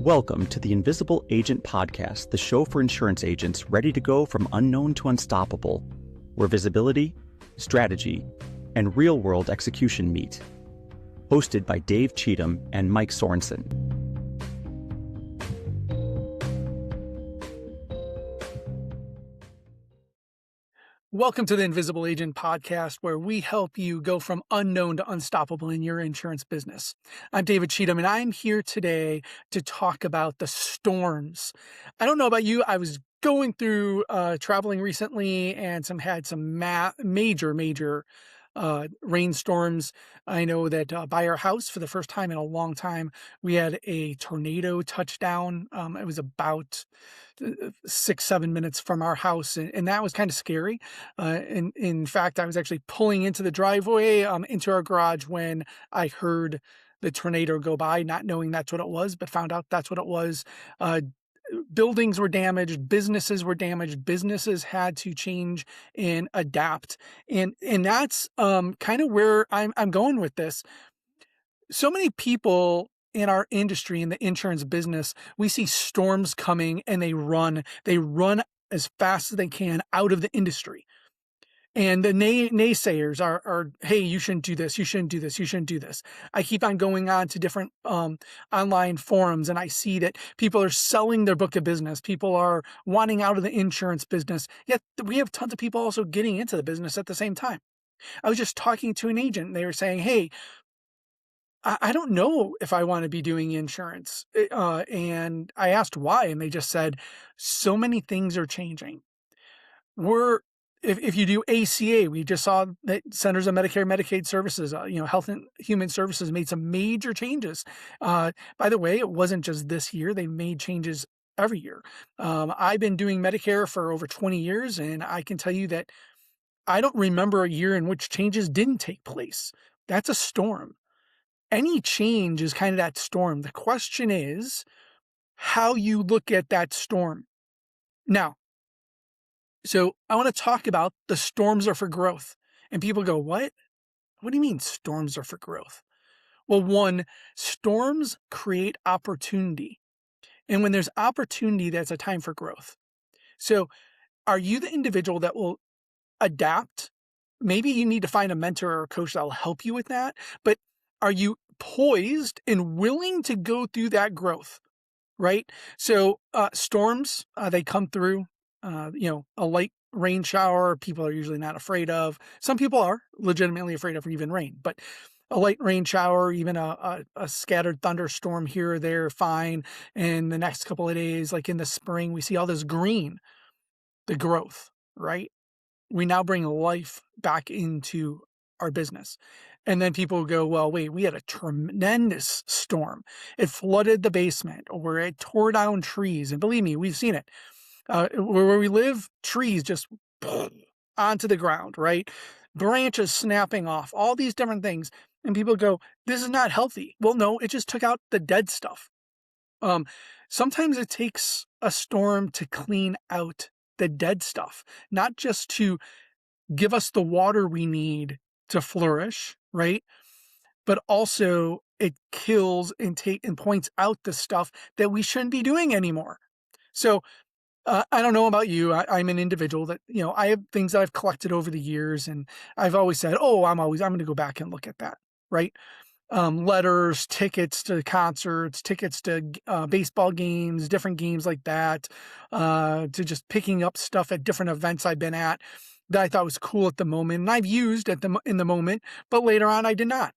Welcome to the Invisible Agent Podcast, the show for insurance agents ready to go from unknown to unstoppable, where visibility, strategy, and real-world execution meet. Hosted by Dave Cheatham and Mike Sorensen. Welcome to the Invisible Agent Podcast, where we help you go from unknown to unstoppable in your insurance business. I'm David Cheatham, and I'm here today to talk about the storms. I don't know about you. I was going through traveling recently and had some major rainstorms. I know that by our house, for the first time in a long time, we had a tornado touchdown. It was about 6-7 minutes from our house, and that was kind of scary. In fact, I was actually pulling into the driveway, into our garage, when I heard the tornado go by, not knowing that's what it was, but found out that's what it was. Buildings were damaged, businesses were damaged, businesses had to change and adapt. And that's kind of where I'm going with this. So many people in our industry, in the insurance business, we see storms coming and they run as fast as they can out of the industry. And the naysayers are, hey, you shouldn't do this. You shouldn't do this. You shouldn't do this. I keep on going on to different online forums, and I see that people are selling their book of business. People are wanting out of the insurance business. Yet we have tons of people also getting into the business at the same time. I was just talking to an agent, and they were saying, hey, I don't know if I want to be doing insurance. And I asked why, and they just said, so many things are changing. If you do ACA, we just saw that Centers of Medicare and Medicaid Services, Health and Human Services made some major changes. By the way, it wasn't just this year. They made changes every year. I've been doing Medicare for over 20 years, and I can tell you that I don't remember a year in which changes didn't take place. That's a storm. Any change is kind of that storm. The question is how you look at that storm. Now, so I want to talk about the storms are for growth. And people go, what? What do you mean storms are for growth? Well, one, storms create opportunity. And when there's opportunity, that's a time for growth. So are you the individual that will adapt? Maybe you need to find a mentor or a coach that will help you with that. But are you poised and willing to go through that growth? Right? So storms, they come through. A light rain shower, people are usually not afraid of. Some people are legitimately afraid of even rain, but a light rain shower, even a scattered thunderstorm here or there, fine. And the next couple of days, like in the spring, we see all this green, the growth, right? We now bring life back into our business. And then people go, well, wait, we had a tremendous storm. It flooded the basement, or it tore down trees. And believe me, we've seen it. Where we live, trees just onto the ground, right? Branches snapping off, all these different things. And people go, this is not healthy. Well, no, it just took out the dead stuff. Sometimes it takes a storm to clean out the dead stuff, not just to give us the water we need to flourish, right? But also it kills and points out the stuff that we shouldn't be doing anymore. So I don't know about you. I'm an individual that, I have things that I've collected over the years, and I've always said, I'm going to go back and look at that, right? Letters, tickets to concerts, tickets to baseball games, different games like that, to just picking up stuff at different events I've been at that I thought was cool at the moment. And I've used in the moment, but later on I did not.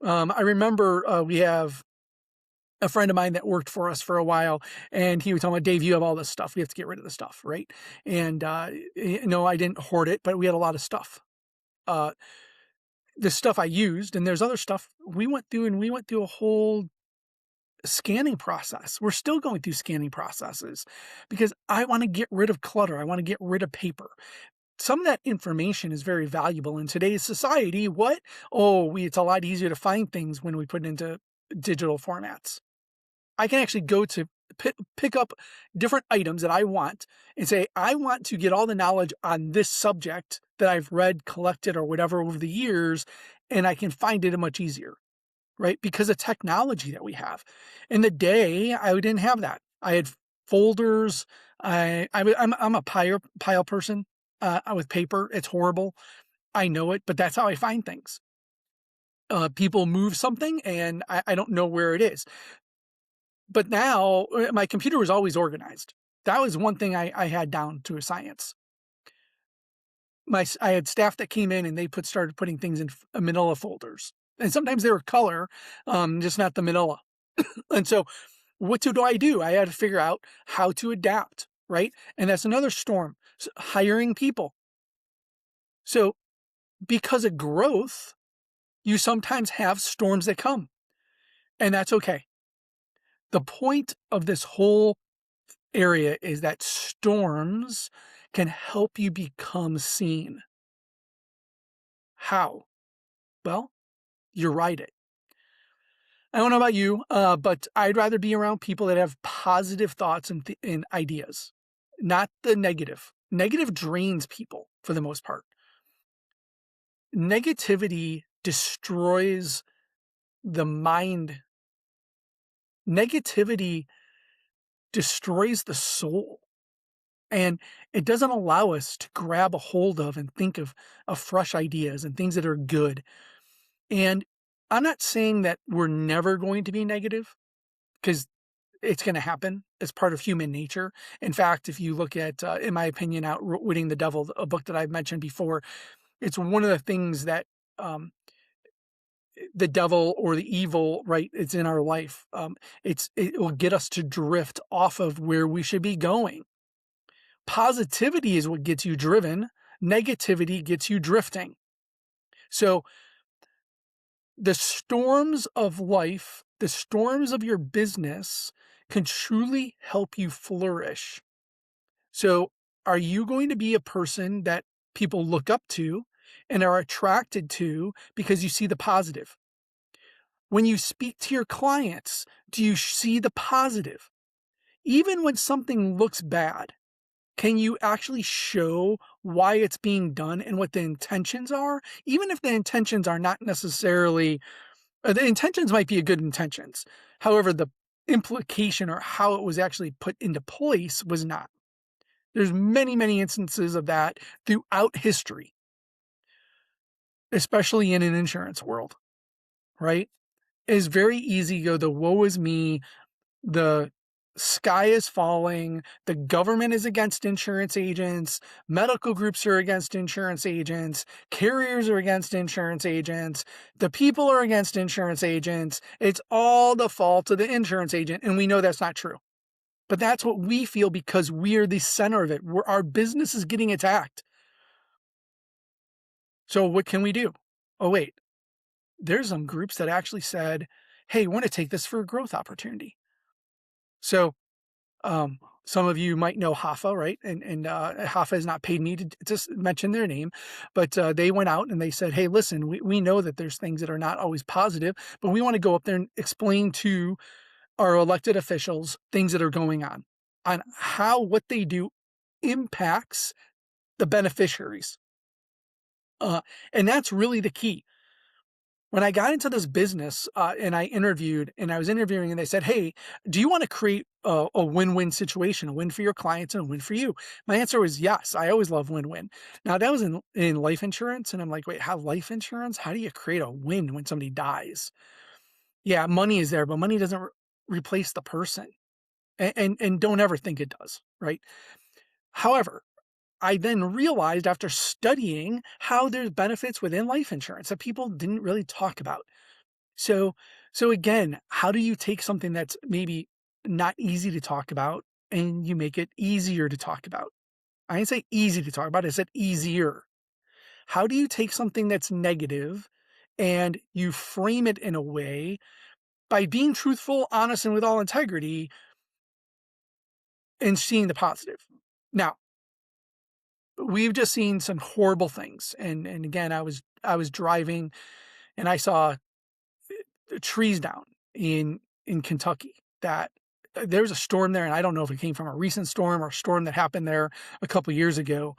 I remember we have a friend of mine that worked for us for a while, and he was telling me, Dave, you have all this stuff. We have to get rid of the stuff, right? And no, I didn't hoard it, but we had a lot of stuff. The stuff I used, and there's other stuff we went through a whole scanning process. We're still going through scanning processes because I want to get rid of clutter. I want to get rid of paper. Some of that information is very valuable in today's society. It's a lot easier to find things when we put it into digital formats. I can actually go to pick up different items that I want and say, I want to get all the knowledge on this subject that I've read, collected, or whatever over the years, and I can find it much easier. right? Because of technology that we have. In the day, I didn't have that. I had folders. I'm a pile person with paper. It's horrible. I know it, but that's how I find things. People move something and I don't know where it is. But now my computer was always organized. That was one thing I had down to a science. I had staff that came in and they started putting things in manila folders. And sometimes they were color, just not the manila. And so what do I do? I had to figure out how to adapt, right? And that's another storm. Hiring people. So because of growth, you sometimes have storms that come, and that's okay. The point of this whole area is that storms can help you become seen. How? Well, you ride it. I don't know about you, but I'd rather be around people that have positive thoughts and ideas, not the negative. Negative drains people for the most part. Negativity destroys the mind. Negativity destroys the soul. And it doesn't allow us to grab a hold of and think of fresh ideas and things that are good. And I'm not saying that we're never going to be negative, because it's going to happen. It's part of human nature. In fact, if you look at, in my opinion, Outwitting the Devil, a book that I've mentioned before, it's one of the things that um, the devil or the evil, right, it's in our life. It will get us to drift off of where we should be going. Positivity is what gets you driven. Negativity gets you drifting. So the storms of life, the storms of your business can truly help you flourish. So are you going to be a person that people look up to and are attracted to because you see the positive? When you speak to your clients, do you see the positive? Even when something looks bad, can you actually show why it's being done and what the intentions are? Even if the intentions are not necessarily, the intentions might be good intentions. However, the implication or how it was actually put into place was not. There's many, many instances of that throughout history, especially in an insurance world, right? It's very easy to go, the woe is me, the sky is falling, the government is against insurance agents, medical groups are against insurance agents, carriers are against insurance agents, the people are against insurance agents. It's all the fault of the insurance agent. And we know that's not true. But that's what we feel because we are the center of it. Our business is getting attacked. So what can we do? Oh, wait, there's some groups that actually said, hey, we want to take this for a growth opportunity. So some of you might know HAFA, right? And HAFA has not paid me to just mention their name, but they went out and they said, hey, listen, we know that there's things that are not always positive, but we want to go up there and explain to our elected officials things that are going on how what they do impacts the beneficiaries. And that's really the key. When I got into this business and I was interviewing and they said, hey, do you want to create a win-win situation, a win for your clients and a win for you? My answer was yes. I always love win-win. Now that was in life insurance. And I'm like, wait, have life insurance? How do you create a win when somebody dies? Yeah, money is there, but money doesn't replace the person. And don't ever think it does, right? However, I then realized after studying how there's benefits within life insurance that people didn't really talk about. So again, how do you take something that's maybe not easy to talk about and you make it easier to talk about? I didn't say easy to talk about, I said easier. How do you take something that's negative and you frame it in a way by being truthful, honest, and with all integrity and seeing the positive? Now, we've just seen some horrible things. And again, I was driving and I saw trees down in Kentucky that there's a storm there. And I don't know if it came from a recent storm or a storm that happened there a couple years ago,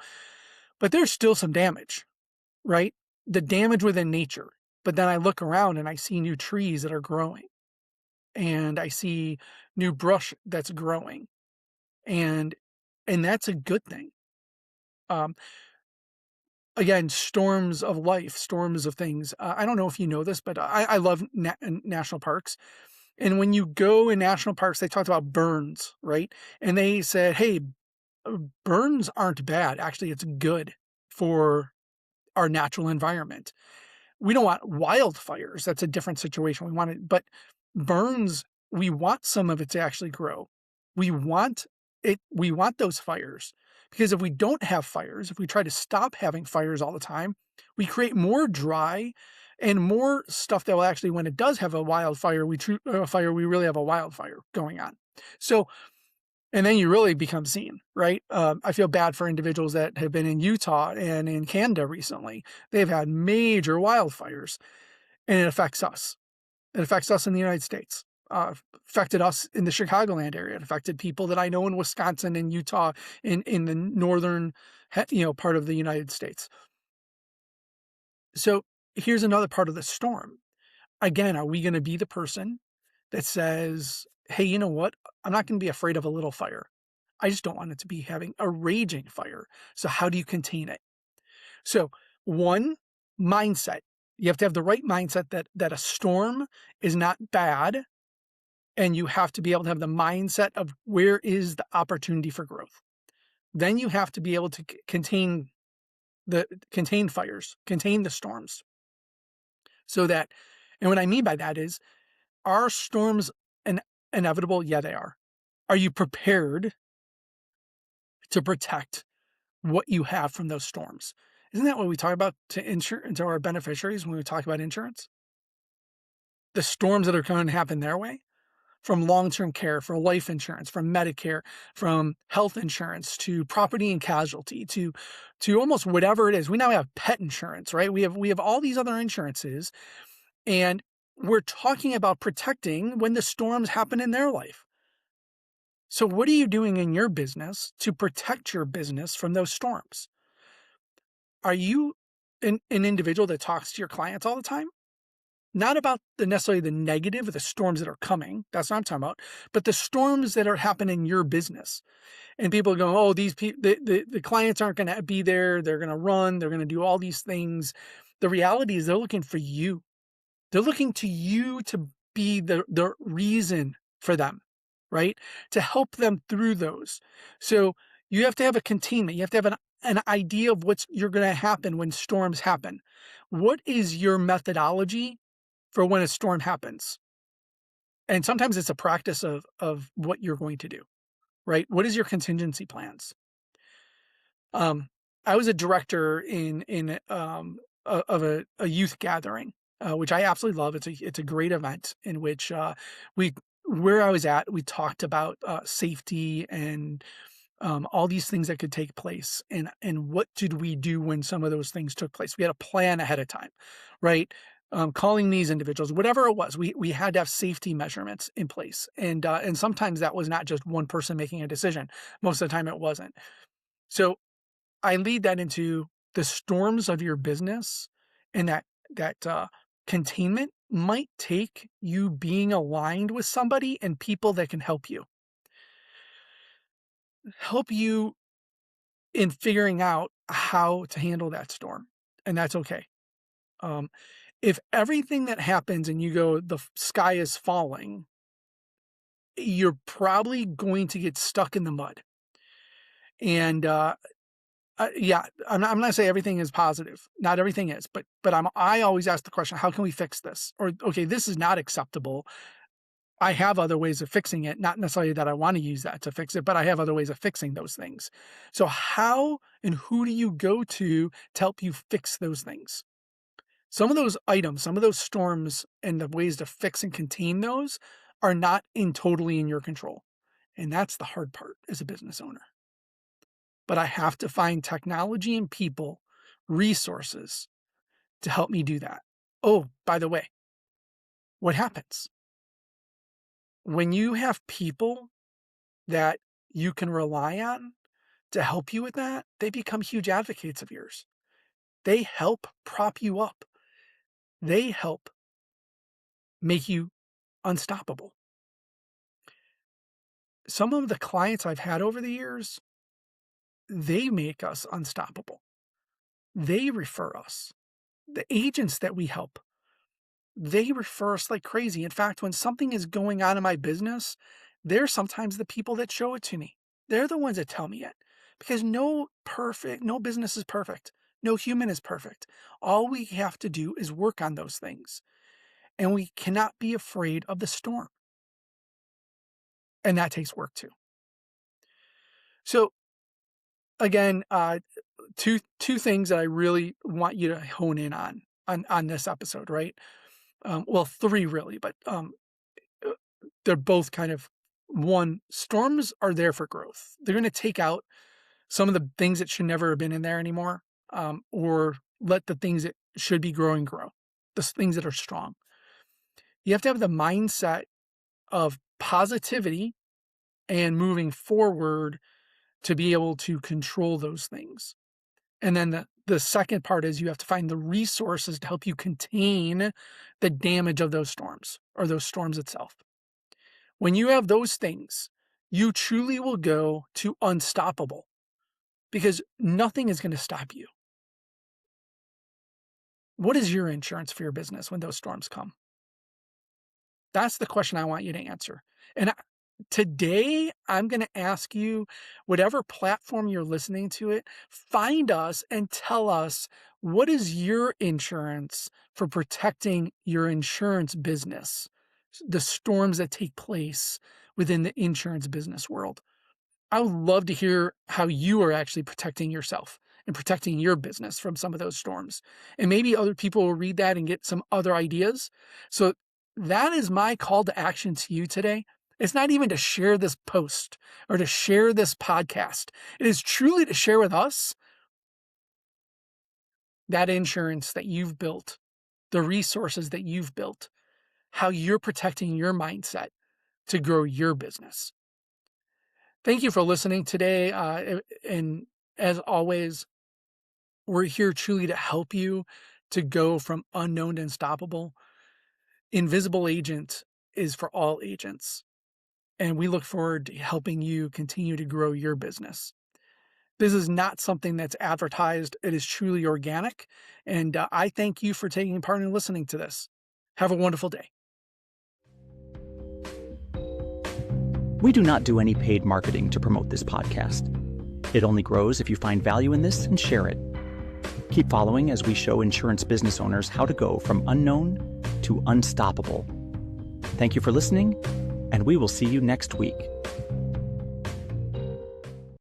but there's still some damage, right? The damage within nature. But then I look around and I see new trees that are growing, and I see new brush that's growing, and that's a good thing. Um, Again, storms of life, storms of things. I don't know if you know this, but I love national parks. And when you go in national parks, they talked about burns, right? And they said, hey, burns aren't bad. Actually, it's good for our natural environment. We don't want wildfires. That's a different situation. We want it, but burns, we want some of it to actually grow. We want we want those fires, because if we don't have fires, if we try to stop having fires all the time, we create more dry and more stuff that will actually, when it does have a wildfire, we really have a wildfire going on. So, and then you really become seen, right? I feel bad for individuals that have been in Utah and in Canada recently. They've had major wildfires, and it affects us. It affects us in the United States. Affected us in the Chicagoland area. It affected people that I know in Wisconsin and Utah, in the northern, part of the United States. So here's another part of the storm. Again, are we going to be the person that says, hey, you know what? I'm not going to be afraid of a little fire. I just don't want it to be having a raging fire. So how do you contain it? So, one, mindset. You have to have the right mindset that a storm is not bad, and you have to be able to have the mindset of where is the opportunity for growth. Then you have to be able to contain fires, contain the storms. So that, and what I mean by that is, are storms inevitable? Yeah, they are. Are you prepared to protect what you have from those storms? Isn't that what we talk about to our beneficiaries when we talk about insurance? The storms that are going to happen their way, from long-term care, from life insurance, from Medicare, from health insurance, to property and casualty, to almost whatever it is. We now have pet insurance, right? We have all these other insurances, and we're talking about protecting when the storms happen in their life. So what are you doing in your business to protect your business from those storms? Are you an individual that talks to your clients all the time? Not about necessarily the negative of the storms that are coming. That's what I'm talking about. But the storms that are happening in your business. And people go, oh, these people, the clients aren't going to be there. They're going to run. They're going to do all these things. The reality is they're looking for you. They're looking to you to be the reason for them, right? To help them through those. So you have to have a containment. You have to have an idea of what's you're going to happen when storms happen. What is your methodology for when a storm happens? And sometimes it's a practice of what you're going to do, right? What is your contingency plans? I was a director of a youth gathering, which I absolutely love. It's a great event in which we where I was at, we talked about safety and all these things that could take place, and what did we do when some of those things took place. We had a plan ahead of time, right? Calling these individuals, whatever it was, we had to have safety measurements in place, and sometimes that was not just one person making a decision. Most of the time, it wasn't. So I lead that into the storms of your business, and that containment might take you being aligned with somebody and people that can help you in figuring out how to handle that storm, and that's okay. Um, if everything that happens and you go, the sky is falling, you're probably going to get stuck in the mud. And yeah, I'm not saying everything is positive. Not everything is, but I always ask the question, how can we fix this? Or okay, this is not acceptable. I have other ways of fixing it. Not necessarily that I want to use that to fix it, but I have other ways of fixing those things. So how and who do you go to help you fix those things? Some of those items, some of those storms and the ways to fix and contain those are not totally in your control. And that's the hard part as a business owner. But I have to find technology and people, resources to help me do that. Oh, by the way, what happens when you have people that you can rely on to help you with that? They become huge advocates of yours. They help prop you up. They help make you unstoppable. Some of the clients I've had over the years, they make us unstoppable. They refer us. The agents that we help, they refer us like crazy. In fact, when something is going on in my business, they're sometimes the people that show it to me. They're the ones that tell me it because no business is perfect. No human is perfect. All we have to do is work on those things. And we cannot be afraid of the storm. And that takes work too. So again, two things that I really want you to hone in on this episode, right? Well, three really, but they're both kind of one. Storms are there for growth. They're going to take out some of the things that should never have been in there anymore, or let the things that should be growing grow. The things that are strong. You have to have the mindset of positivity and moving forward to be able to control those things. And then the second part is you have to find the resources to help you contain the damage of those storms or those storms itself. When you have those things, you truly will go to unstoppable because nothing is going to stop you. What is your insurance for your business when those storms come? That's the question I want you to answer. And today, I'm going to ask you, whatever platform you're listening to it, find us and tell us what is your insurance for protecting your insurance business, the storms that take place within the insurance business world. I would love to hear how you are actually protecting yourself and protecting your business from some of those storms. And maybe other people will read that and get some other ideas. So that is my call to action to you today. It's not even to share this post or to share this podcast. It is truly to share with us that insurance that you've built, the resources that you've built, how you're protecting your mindset to grow your business. Thank you for listening today. And as always, we're here truly to help you to go from unknown to unstoppable. Invisible Agent is for all agents. And we look forward to helping you continue to grow your business. This is not something that's advertised. It is truly organic. And I thank you for taking part in listening to this. Have a wonderful day. We do not do any paid marketing to promote this podcast. It only grows if you find value in this and share it. Keep following as we show insurance business owners how to go from unknown to unstoppable. Thank you for listening, and we will see you next week.